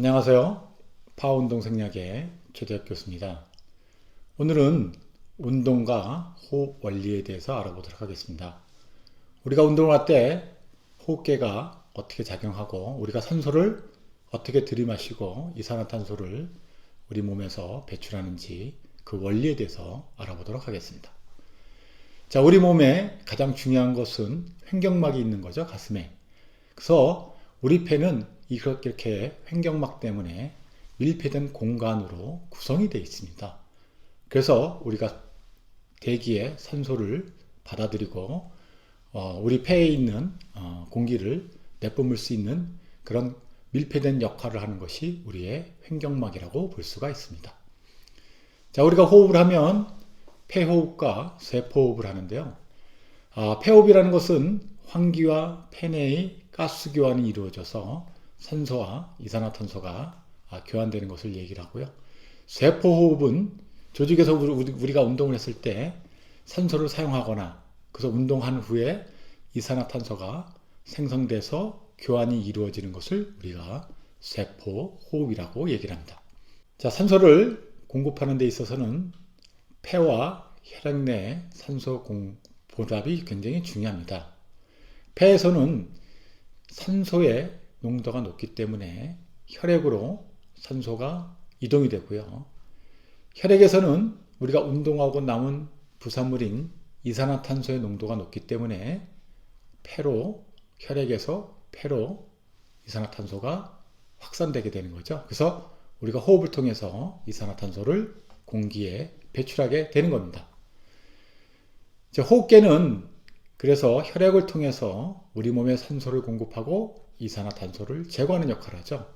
안녕하세요. 파워운동 생략의 최재학 교수입니다. 오늘은 운동과 호흡 원리에 대해서 알아보도록 하겠습니다. 우리가 운동을 할 때 호흡계가 어떻게 작용하고 우리가 산소를 어떻게 들이마시고 이산화탄소를 우리 몸에서 배출하는지 그 원리에 대해서 알아보도록 하겠습니다. 자, 우리 몸에 가장 중요한 것은 횡격막이 있는 거죠, 가슴에. 그래서 우리 폐는 이렇게 횡격막 때문에 밀폐된 공간으로 구성이 되어 있습니다. 그래서 우리가 대기에 산소를 받아들이고 우리 폐에 있는 공기를 내뿜을 수 있는 그런 밀폐된 역할을 하는 것이 우리의 횡격막이라고 볼 수가 있습니다. 자, 우리가 호흡을 하면 폐호흡과 쇄포호흡을 하는데요. 폐호흡이라는 것은 환기와 폐 내의 가스 교환이 이루어져서 산소와 이산화탄소가 교환되는 것을 얘기를 하고요. 쇄포호흡은 조직에서 우리가 운동을 했을 때 산소를 사용하거나 그래서 운동한 후에 이산화탄소가 생성돼서 교환이 이루어지는 것을 우리가 쇄포호흡이라고 얘기를 합니다. 자, 산소를 공급하는 데 있어서는 폐와 혈액 내 산소 보답이 굉장히 중요합니다. 폐에서는 산소의 농도가 높기 때문에 혈액으로 산소가 이동이 되고요. 혈액에서는 우리가 운동하고 남은 부산물인 이산화탄소의 농도가 높기 때문에 혈액에서 폐로 이산화탄소가 확산되게 되는 거죠. 그래서 우리가 호흡을 통해서 이산화탄소를 공기에 배출하게 되는 겁니다. 호흡계는 그래서 혈액을 통해서 우리 몸에 산소를 공급하고 이산화탄소를 제거하는 역할을 하죠.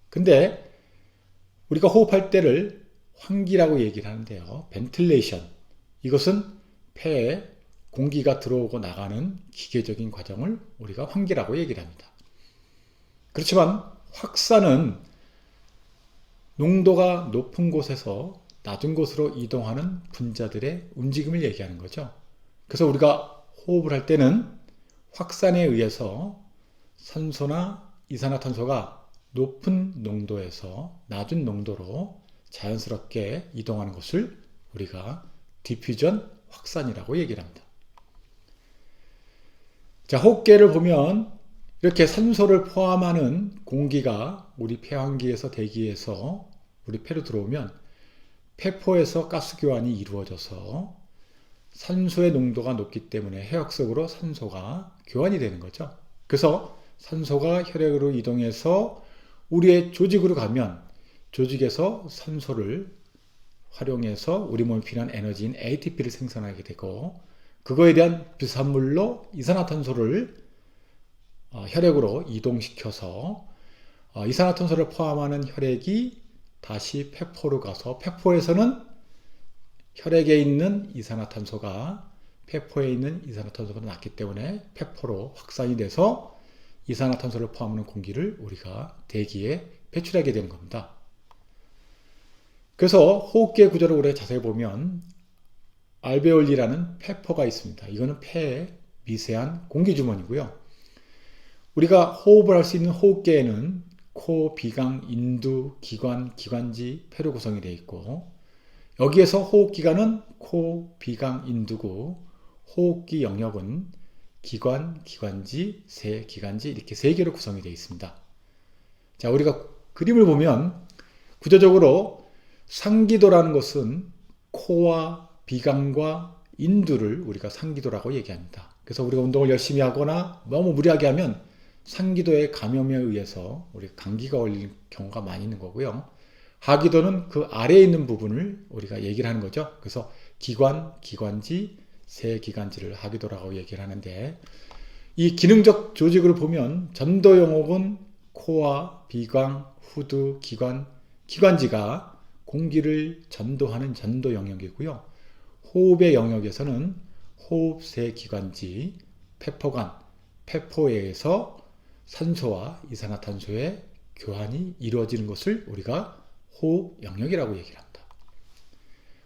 근데 우리가 호흡할 때를 환기라고 얘기를 하는데요. 벤틸레이션. 이것은 폐에 공기가 들어오고 나가는 기계적인 과정을 우리가 환기라고 얘기를 합니다. 그렇지만 확산은 농도가 높은 곳에서 낮은 곳으로 이동하는 분자들의 움직임을 얘기하는 거죠. 그래서 우리가 호흡을 할 때는 확산에 의해서 산소나 이산화탄소가 높은 농도에서 낮은 농도로 자연스럽게 이동하는 것을 우리가 디퓨전 확산이라고 얘기를 합니다. 자, 호흡계를 보면 이렇게 산소를 포함하는 공기가 우리 폐환기에서 대기에서 우리 폐로 들어오면 폐포에서 가스 교환이 이루어져서 산소의 농도가 높기 때문에 혈액 속으로 산소가 교환이 되는 거죠. 그래서 산소가 혈액으로 이동해서 우리의 조직으로 가면 조직에서 산소를 활용해서 우리 몸에 필요한 에너지인 ATP를 생산하게 되고 그거에 대한 부산물로 이산화탄소를 혈액으로 이동시켜서 이산화탄소를 포함하는 혈액이 다시 폐포로 가서 폐포에서는 혈액에 있는 이산화탄소가 폐포에 있는 이산화탄소보다 낮기 때문에 폐포로 확산이 돼서 이산화탄소를 포함하는 공기를 우리가 대기에 배출하게 되는 겁니다. 그래서 호흡기의 구조를 우리가 자세히 보면 알베올리라는 폐포가 있습니다. 이거는 폐의 미세한 공기주머니고요. 우리가 호흡을 할 수 있는 호흡계에는 코, 비강, 인두, 기관, 기관지, 폐로 구성이 되어 있고 여기에서 호흡기관은 코, 비강, 인두고 호흡기 영역은 기관, 기관지, 세, 기관지 이렇게 세 개로 구성이 되어 있습니다. 자, 우리가 그림을 보면 구조적으로 상기도라는 것은 코와 비강과 인두를 우리가 상기도라고 얘기합니다. 그래서 우리가 운동을 열심히 하거나 너무 무리하게 하면 상기도의 감염에 의해서 우리가 감기가 걸릴 경우가 많이 있는 거고요. 하기도는 그 아래에 있는 부분을 우리가 얘기를 하는 거죠. 그래서 기관, 기관지, 세기관지를 하기도라고 얘기를 하는데 이 기능적 조직을 보면 전도영역은 코와 비강, 후두, 기관, 기관지가 공기를 전도하는 전도 영역이고요. 호흡의 영역에서는 호흡 세기관지, 폐포관, 폐포에 의해서 산소와 이산화탄소의 교환이 이루어지는 것을 우리가 호흡 영역이라고 얘기를 합니다.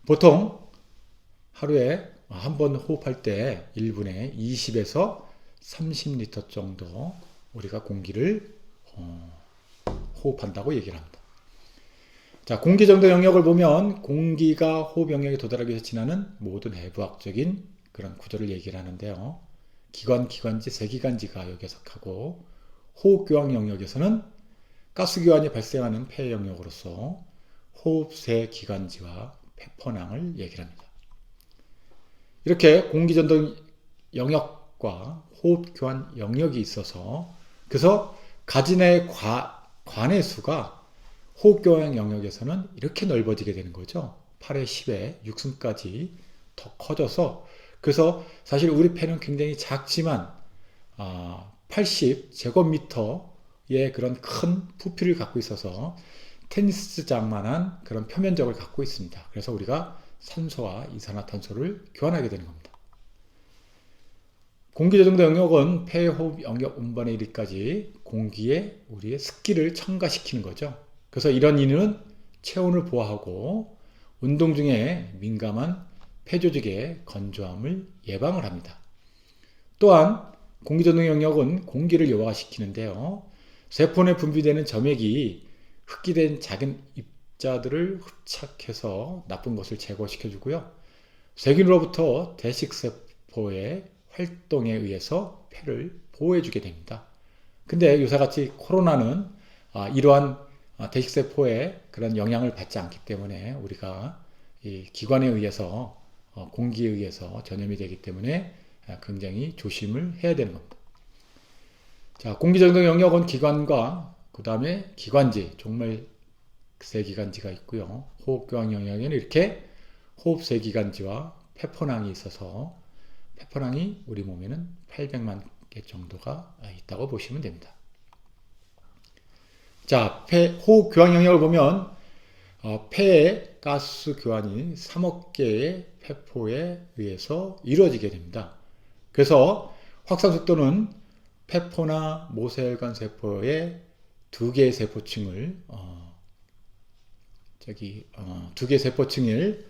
보통 하루에 한 번 호흡할 때 1분에 20에서 30리터 정도 우리가 공기를 호흡한다고 얘기를 합니다. 자, 공기 정도 영역을 보면 공기가 호흡 영역에 도달하기 위해서 지나는 모든 내부학적인 그런 구조를 얘기를 하는데요. 기관, 기관지, 세기관지가 여기에 속하고 호흡 교환 영역에서는 가스 교환이 발생하는 폐 영역으로서 호흡 세 기관지와 폐포낭을 얘기를 합니다. 이렇게 공기 전도 영역과 호흡 교환 영역이 있어서 그래서 가진의 관의 수가 호흡교환 영역에서는 이렇게 넓어지게 되는 거죠. 8의 10의 6승까지 더 커져서 그래서 사실 우리 폐는 굉장히 작지만 80제곱미터의 그런 큰 부피를 갖고 있어서 테니스장만한 그런 표면적을 갖고 있습니다. 그래서 우리가 산소와 이산화탄소를 교환하게 되는 겁니다. 공기저정도 영역은 폐 호흡 영역 운반에 이르기까지 공기에 우리의 습기를 첨가시키는 거죠. 그래서 이런 이유는 체온을 보호하고 운동 중에 민감한 폐 조직의 건조함을 예방을 합니다. 또한 공기전동 영역은 공기를 요하시키는데요. 세포 내 분비되는 점액이 흡기된 작은 입자들을 흡착해서 나쁜 것을 제거시켜 주고요. 세균으로부터 대식세포의 활동에 의해서 폐를 보호해 주게 됩니다. 근데 요새같이 코로나는 이러한 대식세포의 그런 영향을 받지 않기 때문에 우리가 이 기관에 의해서 공기에 의해서 전염이 되기 때문에 굉장히 조심을 해야 되는 겁니다. 자, 공기정도 영역은 기관과 그 다음에 기관지, 종말 세기관지가 있고요. 호흡교환 영역에는 이렇게 호흡 세기관지와 폐포낭이 있어서 폐포낭이 우리 몸에는 800만 개 정도가 있다고 보시면 됩니다. 자, 호흡 교환 영역을 보면 폐의 가스 교환이 3억 개의 폐포에 의해서 이루어지게 됩니다. 그래서 확산 속도는 폐포나 모세혈관 세포의 두 개의 세포층을 두 개의 세포층을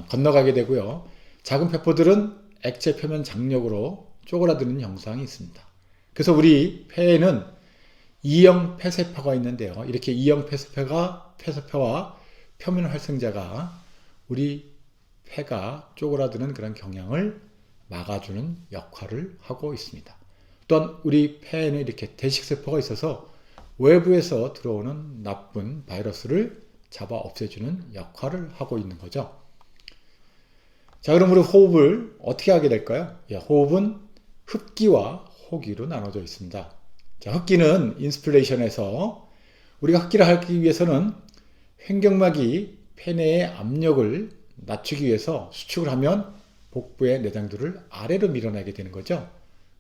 건너가게 되고요. 작은 폐포들은 액체 표면 장력으로 쪼그라드는 현상이 있습니다. 그래서 우리 폐에는 E형 폐세포가 있는데요. 이렇게 E형 폐세포와 표면 활성자가 우리 폐가 쪼그라드는 그런 경향을 막아주는 역할을 하고 있습니다. 또한 우리 폐에는 이렇게 대식세포가 있어서 외부에서 들어오는 나쁜 바이러스를 잡아 없애주는 역할을 하고 있는 거죠. 자, 그럼 우리 호흡을 어떻게 하게 될까요? 호흡은 흡기와 호기로 나눠져 있습니다. 자, 흡기는 인스피레이션에서 우리가 흡기를 하기 위해서는 횡격막이 폐 내의 압력을 낮추기 위해서 수축을 하면 복부의 내장들을 아래로 밀어내게 되는 거죠.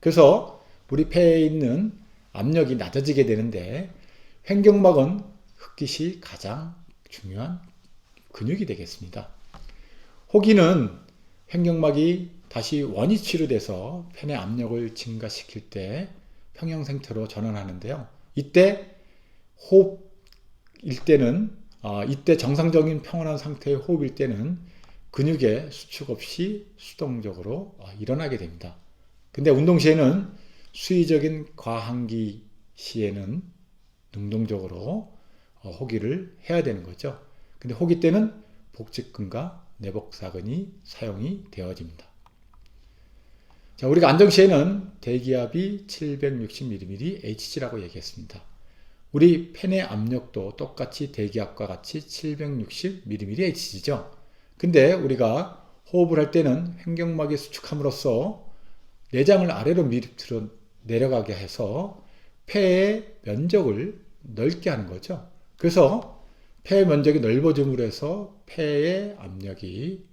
그래서 우리 폐에 있는 압력이 낮아지게 되는데 횡격막은 흡기 시 가장 중요한 근육이 되겠습니다. 호기는 횡격막이 다시 원위치로 돼서 폐 내 압력을 증가시킬 때 평형 상태로 전환하는데요. 이때 호흡일 때는 이때 정상적인 평온한 상태의 호흡일 때는 근육의 수축 없이 수동적으로 일어나게 됩니다. 근데 운동 시에는 수의적인 과항기 시에는 능동적으로 호기를 해야 되는 거죠. 근데 호기 때는 복직근과 내복사근이 사용이 되어집니다. 자, 우리가 안정 시에는 대기압이 760mm Hg라고 얘기했습니다. 우리 폐내 압력도 똑같이 대기압과 같이 760mm Hg죠. 근데 우리가 호흡을 할 때는 횡격막이 수축함으로써 내장을 아래로 밑으로 내려가게 해서 폐의 면적을 넓게 하는 거죠. 그래서 폐의 면적이 넓어짐으로 해서 폐의 압력이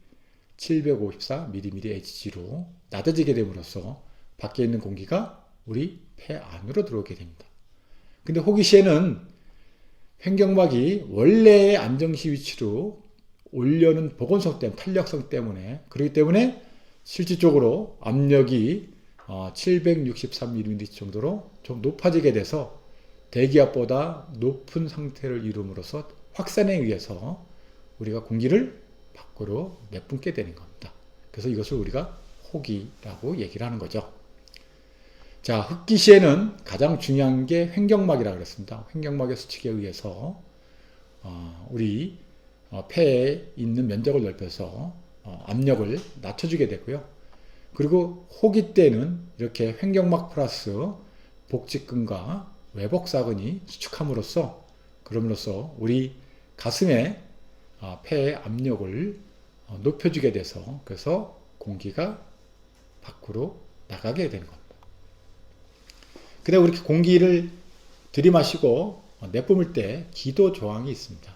754mm Hg로 낮아지게 됨으로써 밖에 있는 공기가 우리 폐 안으로 들어오게 됩니다. 근데 호기 시에는 횡격막이 원래의 안정시 위치로 올려는 복원성 때문에, 탄력성 때문에, 그렇기 때문에 실질적으로 압력이 763mm 정도로 좀 높아지게 돼서 대기압보다 높은 상태를 이룸으로써 확산에 의해서 우리가 공기를 밖으로 내뿜게 되는 겁니다. 그래서 이것을 우리가 호기라고 얘기를 하는 거죠. 자, 흡기 시에는 가장 중요한 게 횡격막이라고 그랬습니다. 횡격막의 수칙에 의해서 우리 폐에 있는 면적을 넓혀서 압력을 낮춰주게 되고요. 그리고 호기 때는 이렇게 횡격막 플러스 복직근과 외복사근이 수축함으로써 그럼으로써 우리 가슴에 폐의 압력을 높여주게 돼서 그래서 공기가 밖으로 나가게 되는 겁니다. 근데 이렇게 공기를 들이마시고 내뿜을 때 기도 저항이 있습니다.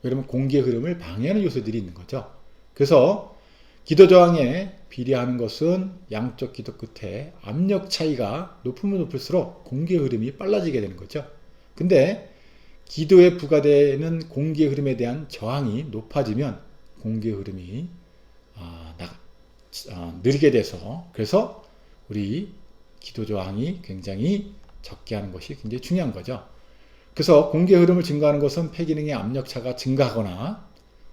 왜냐하면 공기의 흐름을 방해하는 요소들이 있는 거죠. 그래서 기도 저항에 비례하는 것은 양쪽 기도 끝에 압력 차이가 높으면 높을수록 공기의 흐름이 빨라지게 되는 거죠. 근데 기도에 부과되는 공기의 흐름에 대한 저항이 높아지면 공기의 흐름이 느리게 돼서 그래서 우리 기도 저항이 굉장히 적게 하는 것이 굉장히 중요한 거죠. 그래서 공기의 흐름을 증가하는 것은 폐기능의 압력차가 증가하거나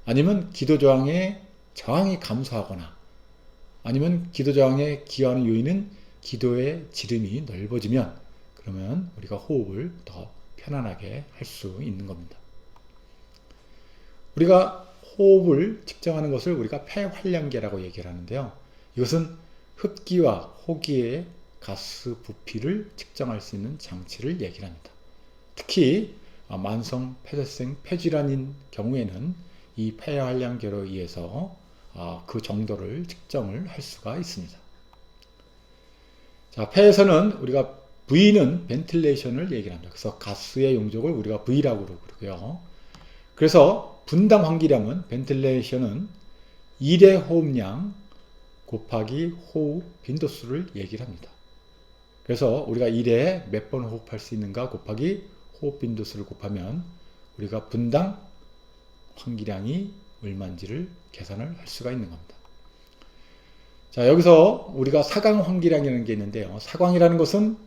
아니면 기도 저항의 저항이 감소하거나 아니면 기도 저항에 기여하는 요인은 기도의 지름이 넓어지면 그러면 우리가 호흡을 더 편안하게 할 수 있는 겁니다. 우리가 호흡을 측정하는 것을 우리가 폐활량계라고 얘기를 하는데요. 이것은 흡기와 호기의 가스 부피를 측정할 수 있는 장치를 얘기를 합니다. 특히 만성 폐쇄성 폐질환인 경우에는 이 폐활량계로 의해서 그 정도를 측정을 할 수가 있습니다. 자, 폐에서는 우리가 V는 벤틸레이션을 얘기를 합니다. 그래서 가스의 용적을 우리가 V라고 그러고요. 그래서 분당 환기량은 벤틸레이션은 1의 호흡량 곱하기 호흡 빈도수를 얘기를 합니다. 그래서 우리가 1에 몇 번 호흡할 수 있는가 곱하기 호흡 빈도수를 곱하면 우리가 분당 환기량이 얼마인지를 계산을 할 수가 있는 겁니다. 자, 여기서 우리가 사강 환기량이라는 게 있는데요. 사광이라는 것은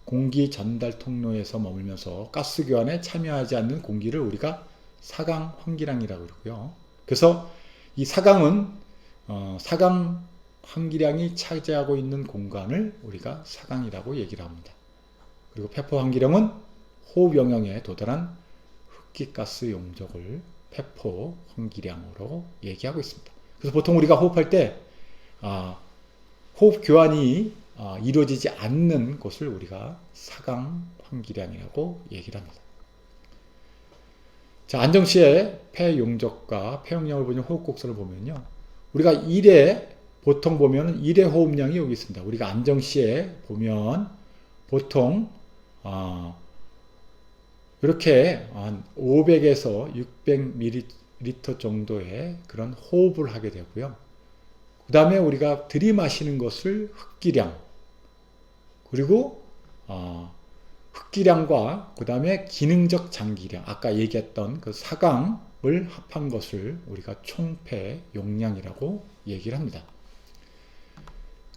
공기 전달 통로에서 머물면서 가스 교환에 참여하지 않는 공기를 우리가 사강 환기량이라고 그러고요. 그래서 이 사강은 사강 환기량이 차지하고 있는 공간을 우리가 사강이라고 얘기를 합니다. 그리고 폐포 환기량은 호흡 영역에 도달한 흡기가스 용적을 폐포 환기량으로 얘기하고 있습니다. 그래서 보통 우리가 호흡할 때 호흡 교환이 이루어지지 않는 곳을 우리가 사강 환기량이라고 얘기를 합니다. 자, 안정시에 폐 용적과 폐 용량을 보는 호흡 곡선을 보면요. 우리가 1회 보통 보면 1회 호흡량이 여기 있습니다. 우리가 안정시에 보면 보통 이렇게 한 500에서 600ml 정도의 그런 호흡을 하게 되고요. 그 다음에 우리가 들이마시는 것을 흡기량 그리고 흡기량과 그 다음에 기능적 장기량 아까 얘기했던 그 사강을 합한 것을 우리가 총폐 용량이라고 얘기를 합니다.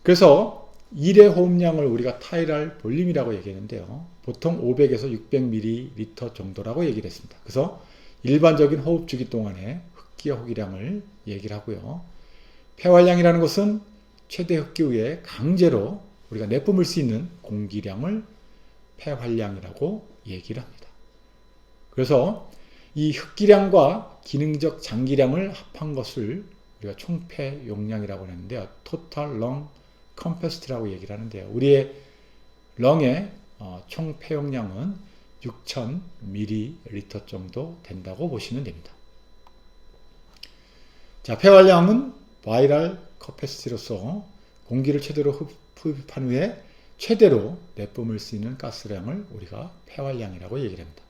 그래서 1의 호흡량을 우리가 타이랄 볼륨이라고 얘기했는데요. 보통 500에서 600ml 정도라고 얘기를 했습니다. 그래서 일반적인 호흡 주기 동안의 흡기와 호기량을 얘기를 하고요. 폐활량이라는 것은 최대 흡기 후에 강제로 우리가 내뿜을 수 있는 공기량을 폐활량이라고 얘기를 합니다. 그래서 이 흡기량과 기능적 장기량을 합한 것을 우리가 총폐 용량이라고 하는데요. Total Lung Capacity라고 얘기를 하는데요. 우리의 렁의 총폐용량은 6,000ml 정도 된다고 보시면 됩니다. 자, 폐활량은 바이럴 커패시티로서 공기를 최대로 흡입한 후에 최대로 내뿜을 수 있는 가스량을 우리가 폐활량이라고 얘기를 합니다.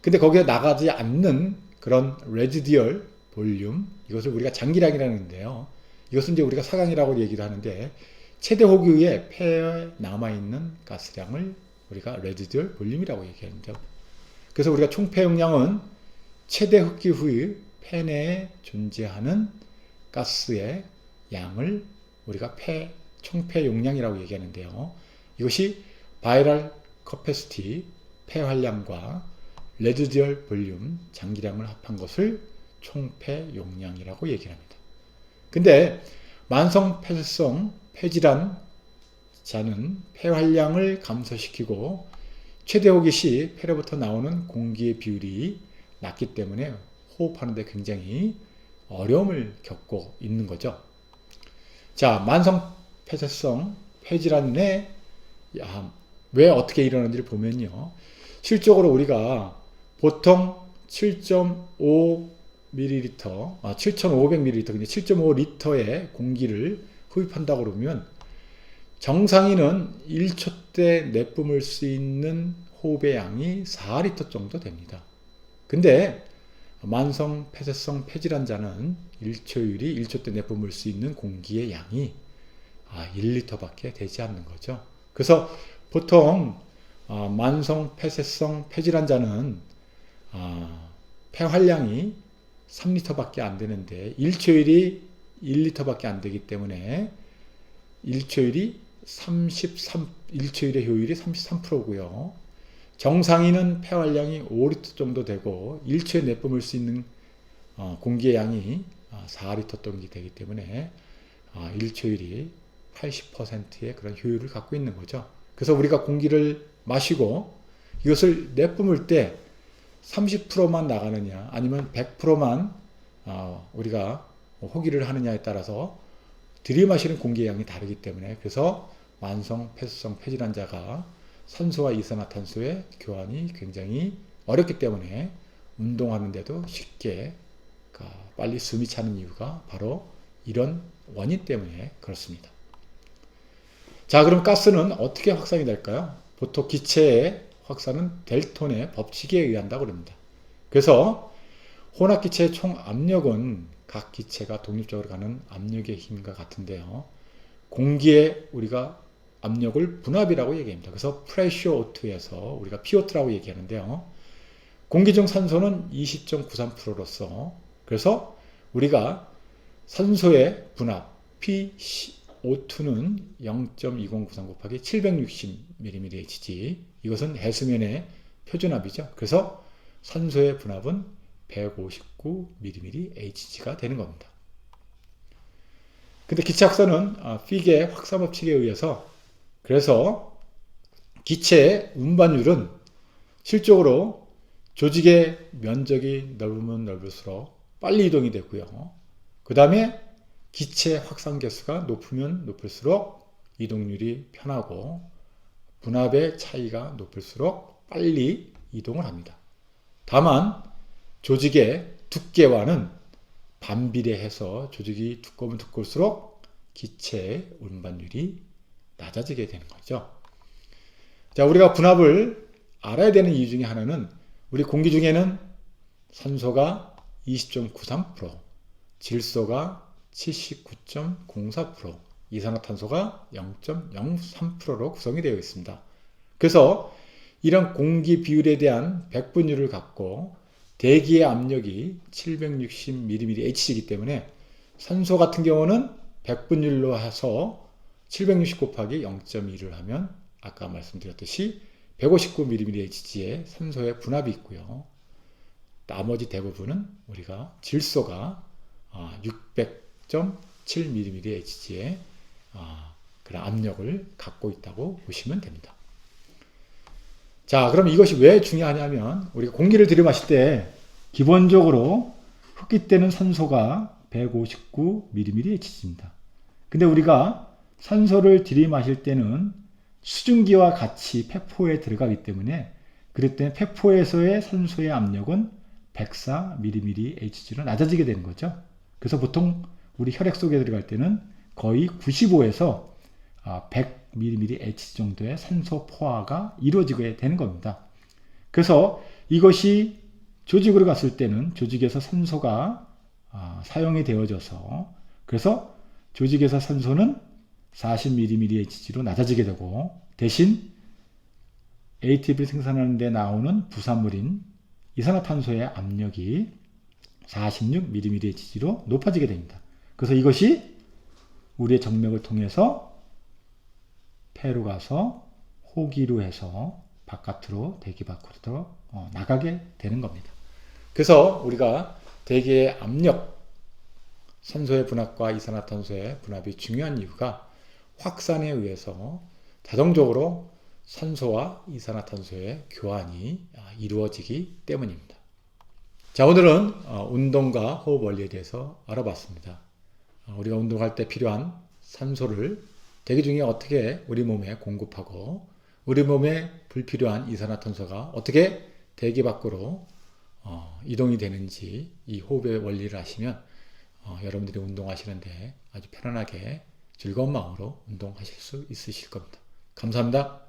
근데 거기에 나가지 않는 그런 레지디얼 볼륨, 이것을 우리가 장기량이라는데요. 이것은 이제 우리가 사강이라고 얘기를 하는데 최대 호기 후에 폐에 남아있는 가스량을 우리가 레지디얼 볼륨이라고 얘기하는데요. 그래서 우리가 총폐용량은 최대 흡기 후에 폐 내에 존재하는 가스의 양을 우리가 총폐 용량이라고 얘기하는데요. 이것이 바이럴 커패시티, 폐활량과 레지듀얼 볼륨, 장기량을 합한 것을 총폐 용량이라고 얘기를 합니다. 근데 만성 폐쇄성 폐질환 자는 폐활량을 감소시키고 최대 호기 시 폐로부터 나오는 공기의 비율이 낮기 때문에 호흡하는 데 굉장히 어려움을 겪고 있는 거죠. 자, 만성 폐쇄성 폐질환에 왜 어떻게 일어나는지를 보면요. 실적으로 우리가 보통 7.5ml, 7,500ml, 근데 7.5L의 공기를 흡입한다고 그러면 정상인은 1초 때 내뿜을 수 있는 호흡의 양이 4리터 정도 됩니다. 근데 만성 폐쇄성 폐질환자는 1초 때 내뿜을 수 있는 공기의 양이 1리터밖에 되지 않는 거죠. 그래서 보통 만성 폐쇄성 폐질환자는 폐활량이 3리터밖에 안 되는데 1초율이 1리터밖에 안 되기 때문에 1초율의 효율이 33%고요. 정상인은 폐활량이 5리터 정도 되고 1초에 내뿜을 수 있는 공기의 양이 4리터 정도 되기 때문에 1초율이 80%의 그런 효율을 갖고 있는 거죠. 그래서 우리가 공기를 마시고 이것을 내뿜을 때 30%만 나가느냐 아니면 100%만 우리가 호기를 하느냐에 따라서 들이마시는 공기의 양이 다르기 때문에 그래서 만성 폐쇄성 폐질환자가 산소와 이산화탄소의 교환이 굉장히 어렵기 때문에 운동하는데도 쉽게 빨리 숨이 차는 이유가 바로 이런 원인 때문에 그렇습니다. 자, 그럼 가스는 어떻게 확산이 될까요? 보통 기체의 확산은 델톤의 법칙에 의한다고 합니다. 그래서 혼합기체의 총 압력은 각 기체가 독립적으로 가는 압력의 힘과 같은데요. 공기의 우리가 압력을 분압이라고 얘기합니다. 그래서 프레셔 O2에서 우리가 PO2라고 얘기하는데요. 공기 중 산소는 20.93%로서 그래서 우리가 산소의 분압 PO2는 0.2093 곱하기 760mmHg 이것은 해수면의 표준압이죠. 그래서 산소의 분압은 159mmHg가 되는 겁니다. 근데 기체 확산은 픽의 확산 법칙에 의해서 그래서 기체의 운반율은 실적으로 조직의 면적이 넓으면 넓을수록 빨리 이동이 되고요. 그 다음에 기체 확산 개수가 높으면 높을수록 이동률이 편하고 분압의 차이가 높을수록 빨리 이동을 합니다. 다만 조직의 두께와는 반비례해서 조직이 두꺼우면 두꺼울수록 기체의 운반율이 낮아지게 되는 거죠. 자, 우리가 분압을 알아야 되는 이유 중에 하나는 우리 공기 중에는 산소가 20.93%, 질소가 79.04%, 이산화탄소가 0.03%로 구성이 되어 있습니다. 그래서 이런 공기 비율에 대한 백분율을 갖고 대기의 압력이 760mmHg이기 때문에 산소 같은 경우는 백분율로 해서 760 곱하기 0.2를 하면 아까 말씀드렸듯이 159mmHg의 산소의 분압이 있고요. 나머지 대부분은 우리가 질소가 600.7mmHg의 그런 압력을 갖고 있다고 보시면 됩니다. 자, 그럼 이것이 왜 중요하냐면 우리가 공기를 들이마실 때 기본적으로 흡기되는 산소가 159mmHg입니다. 근데 우리가 산소를 들이마실 때는 수증기와 같이 폐포에 들어가기 때문에 그럴 때 폐포에서의 산소의 압력은 104mmHg로 낮아지게 되는 거죠. 그래서 보통 우리 혈액 속에 들어갈 때는 거의 95에서 100mmHg 정도의 산소 포화가 이루어지게 되는 겁니다. 그래서 이것이 조직으로 갔을 때는 조직에서 산소가 사용이 되어져서 그래서 조직에서 산소는 40mmHg로 낮아지게 되고 대신 ATP를 생산하는 데 나오는 부산물인 이산화탄소의 압력이 46mmHg로 높아지게 됩니다. 그래서 이것이 우리의 정맥을 통해서 폐로 가서 호기로 해서 바깥으로 대기 밖으로 나가게 되는 겁니다. 그래서 우리가 대기의 압력, 산소의 분압과 이산화탄소의 분압이 중요한 이유가 확산에 의해서 자동적으로 산소와 이산화탄소의 교환이 이루어지기 때문입니다. 자, 오늘은 운동과 호흡 원리에 대해서 알아봤습니다. 우리가 운동할 때 필요한 산소를 대기 중에 어떻게 우리 몸에 공급하고 우리 몸에 불필요한 이산화탄소가 어떻게 대기 밖으로 이동이 되는지 이 호흡의 원리를 아시면 여러분들이 운동하시는데 아주 편안하게 즐거운 마음으로 운동하실 수 있으실 겁니다. 감사합니다.